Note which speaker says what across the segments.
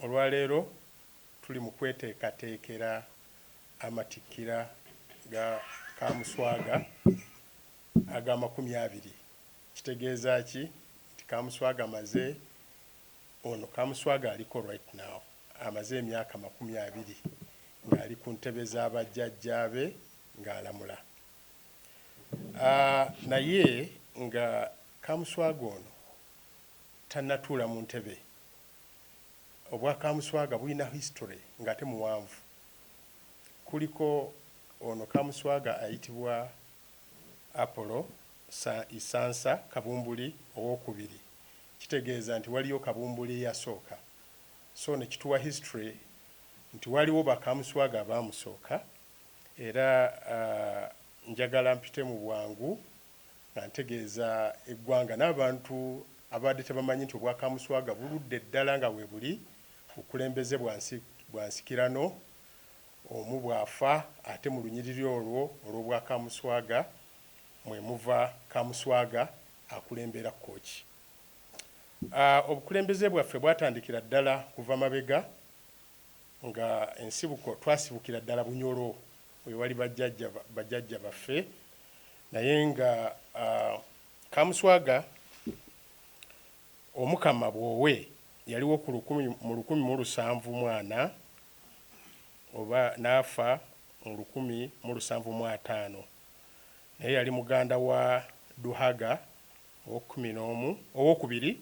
Speaker 1: olwaleero tuli mu kweteekateekera amatikkira ga Kaamuswaga aga 20. Kitegeeza ki? Nti Kaamuswaga amaze ono Kaamuswaga aliko right now amaze emyaka 20 ng'ali ku ntebe z'abajjajjaabe ng'alamula. Naye nga Kaamuswaga ono tannatuula mu ntebe. Obwa Kaamuswaga bulina history ng'ate muwanvu. Kuliko ono Kaamuswaga ayitibwa Apollo Isansa Kabumbuli owokubiri. Kitegeeza nti waliyo Kabumbuli eyasooka. So ne kituwa history nti waliwo ba Kaamuswaga abaamusooka era njagala mpite mu bwangu nga ntegeeza eggwanga n'abantu abadde tebamanyi nti obwa Kaamuswaga buludde ddala nga we buli bukulembeze bwa nsikirano omu bwafa ate mu lunyiriri olwo olw'obwa Kaamuswaga mwe muva Kaamuswaga akulembera Kkooki. Obukulembeze bwaffe bwatandikira ddala kuva mabega nga ensibuko twasibukira ddala Bunyoro we wali bajjajja baffe naye nga Kaamuswaga omukama bwowe yaliwo mu 1740 oba n'afa mu 1705 naye yali muganda wa Duhaga owokubiri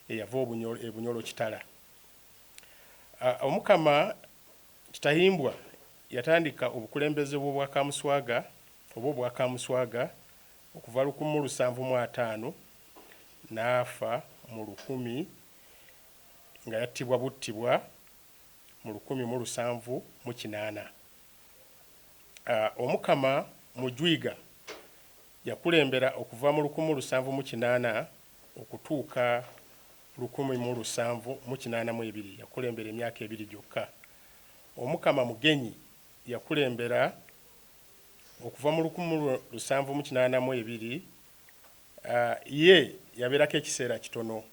Speaker 1: eyava Bunyoro Kitala. Omukama Kitahimbwa yatandika obukulembeze bw'obwa Kaamuswaga obwa Kaamuswaga okuva 1705 n'afa mu 1000 nga yattibwa buttibwa mu 1708. Omukama Mujwiga yakulembera okuva mu 1708 okutuuka 1782 yakulembera emyaka 2 gyokka. Omukama Mugenyi yakulembera okuva mu 1782 ye yabeerako ekiseera kitono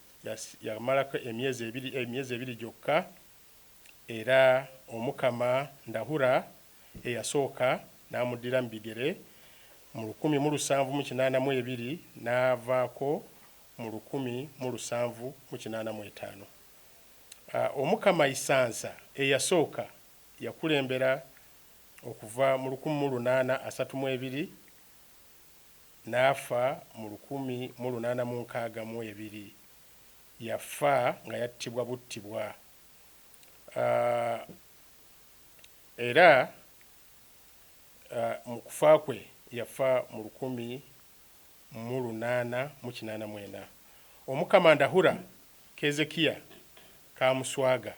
Speaker 1: yamalako emyezi ebiri gyokka era omukama Ndahura eyasooka n'amuddira mu bigere mu 1782 n'avaako mu 1785. Omukama Isansa eyasooka yakulembera okuva mu 1832 n'afa mu 1862 yafa nga yattibwa buttibwa. Era mu kufa kwe yafa mu 1884. Omukama Ndahura Keezekiya Kaamuswaga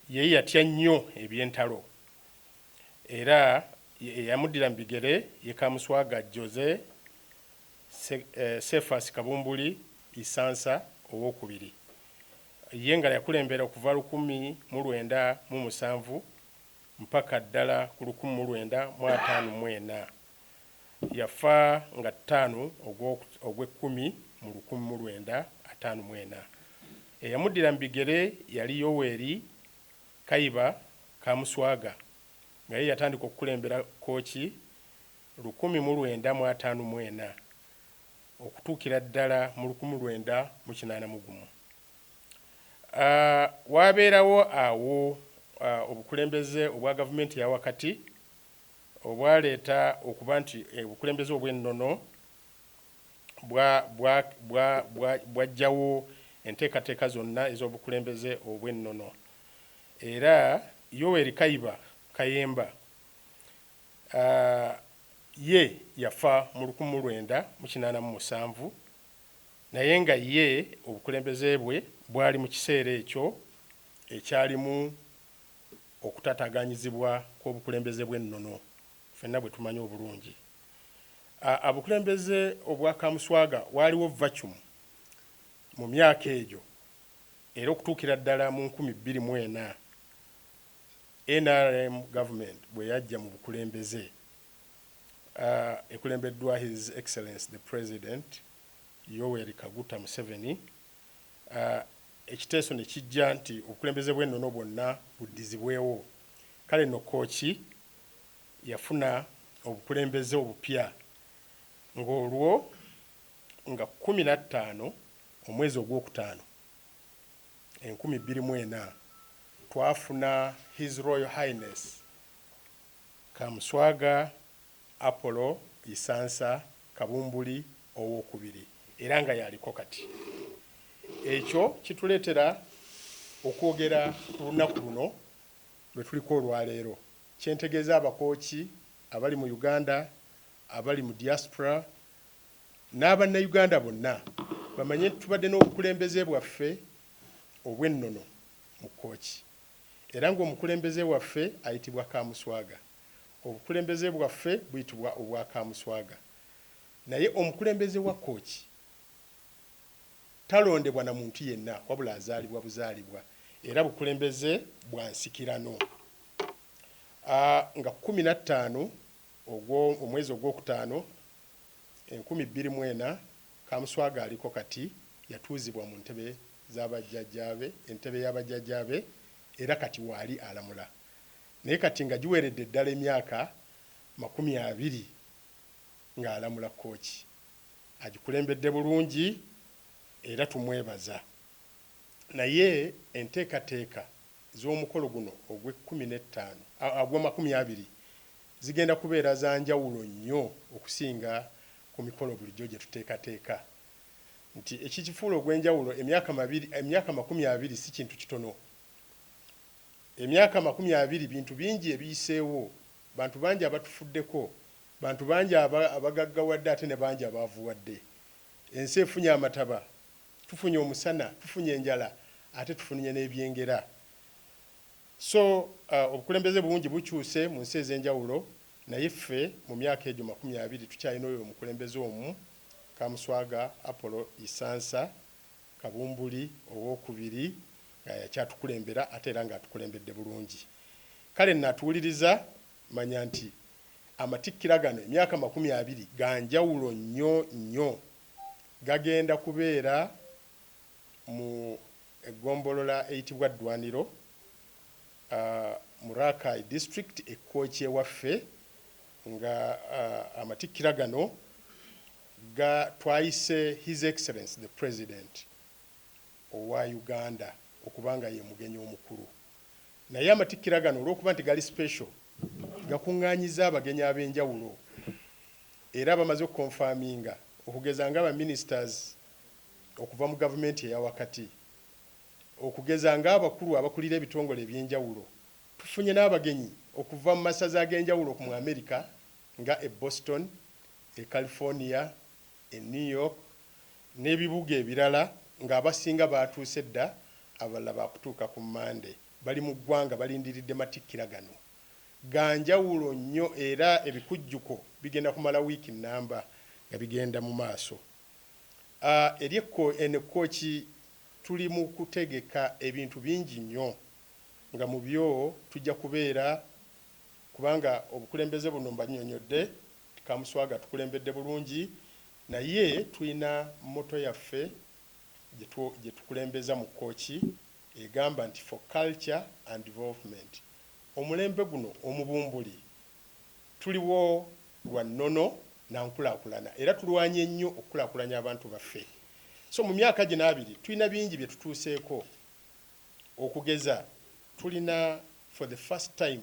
Speaker 1: ye yatya nnyo eby'entalo era yamuddira mu bigere ye Kaamuswaga Jose Cephas Kabumbuli Isansa owokubiri ye nga yakulembera okuva 1907 mpaka ddala ku 1954. Yafa nga 5 ogw'ekkumi mu 1954. Eyamuddira mu bigere yali Yoweri Kayiba Kaamuswaga nga ye yatandika okukulembera Kkooki 1954 okutuukira ddala mu 1981. Wabeerawo awo obukulembeze obwa gavumenti ya wakati obwaleeta okuba nti obukulembeze obw'ennono bwajjawo enteekateeka zonna ez'obukulembeze obw'ennono. Era Yoweri Kayiba Kayemba ye yafa mu 1987 naye nga ye obukulembeze bwe bwali mu kiseera ekyo ekyalimu okutataganyizibwa kw'obukulembeze bw'ennono ffenna bwe tumanyi obulungi. Obukulembeze obwa Kaamuswaga waliwo vacuum mu myaka egyo era okutuukira ddala mu 2004 NRM government bwe yajja mu bukulembeze ekulembeddwa His Excellency the President Yoweri Kaguta Museveni ekiteeso ne kijja nti obukulembeze bw'ennono bwonna buddizibwewo. Kale nno kooki yafuna obukulembeze obupya ng'olwo nga 15 omwezi ogwokutaano 2024 twafuna His Royal Highness Kamuswaga Apollo Isansa Kabumbuli owookubiri era nga yaliko kati. Ekyo kituleetera okwogera ku lunaku luno lwe tuliko olwaleero. Kyentegeeza abakooki abali mu Uganda, abali mu diaspora n'abannayuganda bonna bamanye tubadde n'obukulembeze bwaffe obw'ennono mu kooki era ng'omukulembeze waffe ayitibwa Kamuswaga. Obukulembeze bwaffe buyitibwa obwa Kamuswaga. Naye omukulembeze wa kooki talondebwa na muntu yenna wabula azaalibwa buzaalibwa era bukulembeze bwa nsikirano. Nga 15 omwezi ogwokutaano 2024 Kamuswaga aliko kati yatuuzibwa mu ntebe z'abajjajjaabe, entebe y'abajjajjaabe era kati waali alamula. Naye kati nga giweeredde ddala emyaka 20 ng'alamula kooki. Agikulembedde bulungi era tumwebaza. Naye enteekateeka z'omukolo guno ogw'20 zigenda kubeera za njawulo nnyo okusinga ku mikolo bulijjo gye tuteekateeka. Nti ekikifuula ogw'enjawulo emyaka 20 si kintu kitono. Emyaka 20 bintu bingi ebiyiseewo, bantu bangi abatufuddeko, bantu bangi abagaggawadde ate ne bangi abaavuwadde. Ensi efunye amataba, tufunye omusana, tufunye enjala, ate tufunye n'ebyengera. So obukulembeze bungi bukyuse mu nsi ez'enjawulo, naye ffe mu myaka egyo 20 tukyalina oyo omukulembeze omu Kamuswaga Apollo Isansa Kabumbuli owookubiri nga yakyatukulembera ate era ng'atukulembedde bulungi. Kale natuwuliriza manya nti amatikkira gano emyaka 20 ga njawulo nnyo nnyo, gagenda kubeera mu eggombolola eyitibwa Ddwaniro mu Rakai district ekkooki ewaffe nga amatikkira gano twayise His Excellency the President owa Uganda okubanga ye mugenyi omukulu. Naye amatikkira gano olw'okuba nti gali special gakuŋŋaanyiza abagenyi ab'enjawulo era bamaze okukonfaminga okugeza nga abaministers okuva mu gavumenti eyawakati, okugeza nga abakulu abakulira ebitongole eby'enjawulo. Tufunye n'abagenyi okuva mu masaza ag'enjawulo mu America nga e Boston, e California, e New York n'ebibuga ebirala ng'abasinga baatuuse dda, abalala baakutuuka ku Monday. Bali mu ggwanga balindiridde matikkira gano. Ga njawulo nnyo era ebikujjuko bigenda kumala wiiki nnamba nga bigenda mu maaso. Eri ekkooki tuli mu kutegeka ebintu bingi nnyo nga mu byo tujja kubeera, kubanga obukulembeze buno mbanyonyodde Kamuswaga tukulembedde bulungi, naye tulina motto yaffe gye tukulembeza mu kooki egamba nti for culture and development. Omulembe guno omubumbuli tuliwo lwa nnono na nkulaakulana era tulwanye nnyo okukulaakulanya abantu baffe. So mu myaka gino 2 tulina bingi bye tutuuseeko, okugeza tulina for the first time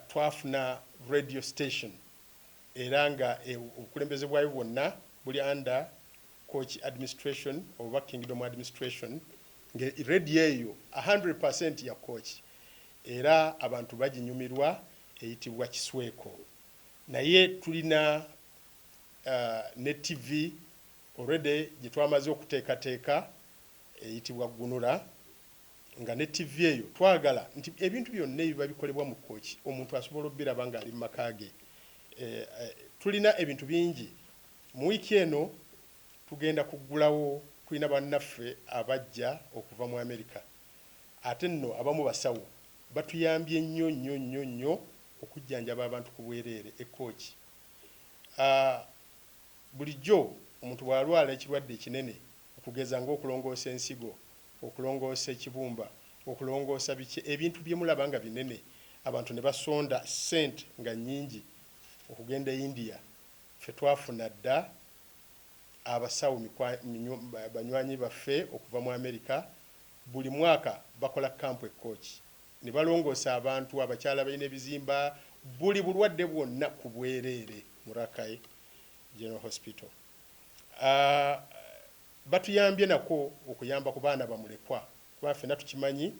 Speaker 1: twafuna radio station era nga obukulembeze bwayo bwonna buli under Kooki administration oba Kingdom administration, nga radio eyo 100% ya Kooki era abantu baginyumirwa, eyitibwa Kisweko. Naye tulina ne TV already gye twamaze okuteekateeka eyitibwa Gunula, nga ne TV eyo twagala nti ebintu byonna ebiba bikolebwa mu Kooki omuntu asobola obbiraba nga ali mu maka ge. Tulina ebintu bingi. Mu wiiki eno tugenda kuggulawo, tulina bannaffe abajja okuva mu America, ate nno abamu basawo batuyambye nnyo nnyo nnyo nnyo okujjanjaba abantu ku bwereere e Kooki. Bulijjo omuntu bw'alwala ekirwadde ekinene kugeza ng'okulongoosa ensigo, okulongoosa ekibumba, okulongoosa biki ebintu bye mulaba nga binene abantu ne basonda ssente nga nnyingi okugenda India. Ffe twafuna dda abasawo banywanyi baffe okuva mu America buli mwaka bakola kampu ekooki ne balongoosa abantu abakyala balina ebizimba buli bulwadde bwonna ku bwereere mu Rakai General Hospital. Batuyambye nako okuyamba ku baana bamulekwa kuba ffenna tukimanyi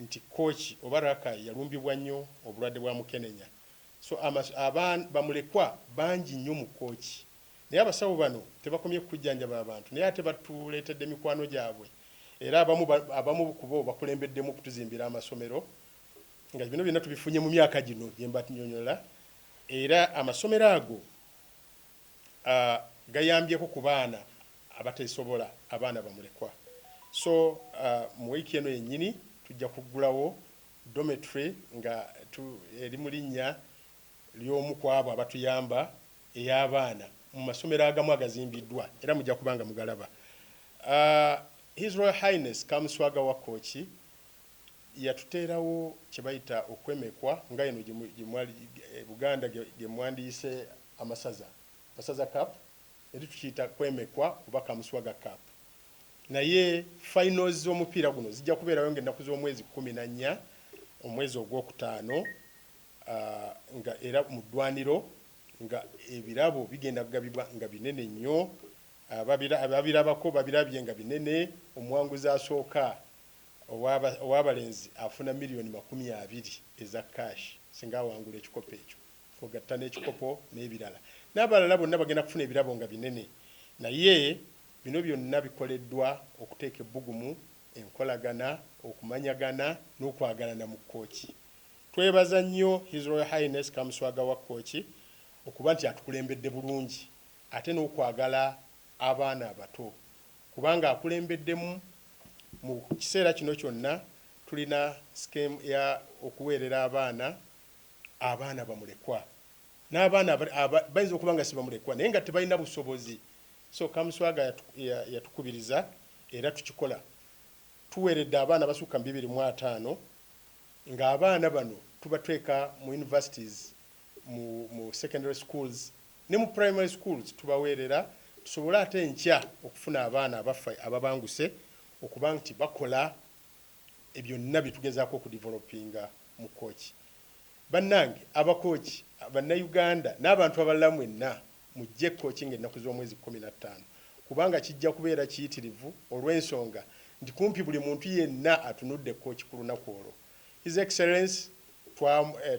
Speaker 1: nti kooki oba Rakai yalumbibwa nnyo obulwadde bwa mukenenya. So abaana bamulekwa bangi nnyo mu kooki naye abasawo bano tebakomye kujjanjaba abantu naye ate batuleetedde mikwano gyabwe era abamu ku bo bakulembeddemu okutuzimbira amasomero nga bino byonna tubifunye mu myaka gino gye mbanyonnyola era amasomero ago gayambyeko ku baana abateesobola abaana bamulekwa. So mu wiiki eno yennyini tujja kuggulawo dormitory nga eri mu linnya ly'omu ku abo abatuyamba ey'abaana mu masomero agamu agazimbiddwa era mujja kubanga mugalaba. His Royal Highness Kamuswaga wa Kooki yatuteerawo kye bayita okwemekwa nga eno Buganda gye mwandiise amasaza cup eri tukiyita kwemekwa kuba Kamuswaga cup. Naye finals z'omupiira guno zijja kubeerayo ng'ennaku z'omwezi 14 omwezi ogwokutaano nga era mu ddwaniro nga ebirabo bigenda kugabibwa nga binene nnyo. Ababirabako babirabye nga binene. Omuwanguzi asooka ow'abalenzi afuna $20,000 eza cash singa awangula ekikopo ekyo ogatta n'ekikopo n'ebirala n'abalala bonna bagenda kufuna ebirabo nga binene. Naye bino byonna bikoleddwa okuteeka ebbugumu enkolagana okumanyagana n'okwagalana mu Kooki. Twebaza nnyo His Royal Highness Kamuswaga wa Kooki okuba nti atukulembedde bulungi ate n'okwagala abaana abato kubanga akulembeddemu mu kiseera kino kyonna tulina scheme ya okuweerera abaana bamulekwa n'abaana bayinza okuba nga si bamulekwa naye nga tebalina busobozi. So Kamuswaga yatukubiriza era tukikola. Tuweeredde abaana basukka 205 nga abaana bano tubateeka mu universities mu secondary schools ne mu primary schools tubaweerera tusobole ate enkya okufuna abaana ababanguse okuba nti bakola ebyonna bitugezaako okudevelopinga mu Kooki. Bannange abakooki bannayuganda n'abantu abalala mwenna mujje Kooki ng'ennaku z'omwezi 15 kubanga kijja kubeera kiyitirivu olw'ensonga nti kumpi buli muntu yenna atunudde Kooki ku lunaku olwo. His Excellency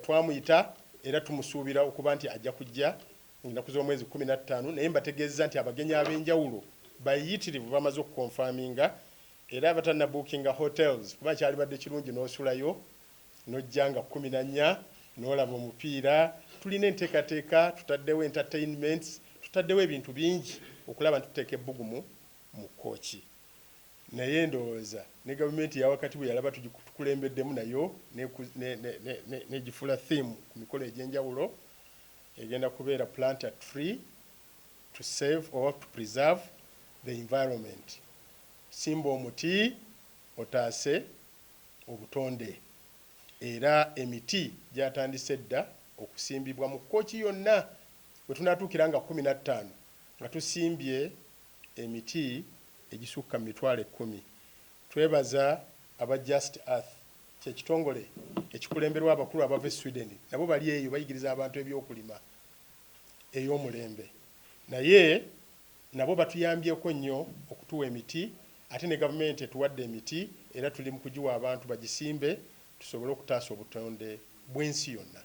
Speaker 1: twamuyita era tumusuubira okuba nti ajja kujja ennaku z'omwezi 15 naye mbategeeza nti abagenyi ab'enjawulo bayitirivu bamaze okukonfaminga era abatannabuukinga hotels kuba kyalibadde kirungi n'osulayo n'ojja nga 14 n'olaba omupiira. Tulina enteekateeka tutaddewo entertainments tutaddewo ebintu bingi okulaba nti tuteeka ebbugumu mu Kooki. Naye ndowooza ne gavumenti ya wakati bwe yalaba tukulembeddemu nayo negifula theme ku mikolo egy'enjawulo egenda kubeera plant a tree to save or to preserve the environment. Simba omuti otaase obutonde. Era emiti gyatandise dda okusimbibwa mu Kooki yonna bwe tunatuukira nga 15 nga tusimbye emiti egisukka 10,000. Twebaza aba Just Earth kyekitongole ekikulemberwa abakulu abava e Sweden nabo bali eyo bayigiriza abantu ebyokulima ey'omulembe naye nabo batuyambyeko nnyo okutuwa emiti ate ne gavumenti etuwadde emiti era tuli mu kugiwa abantu bagisimbe tusobole okutaasa obutonde bw'ensi yonna.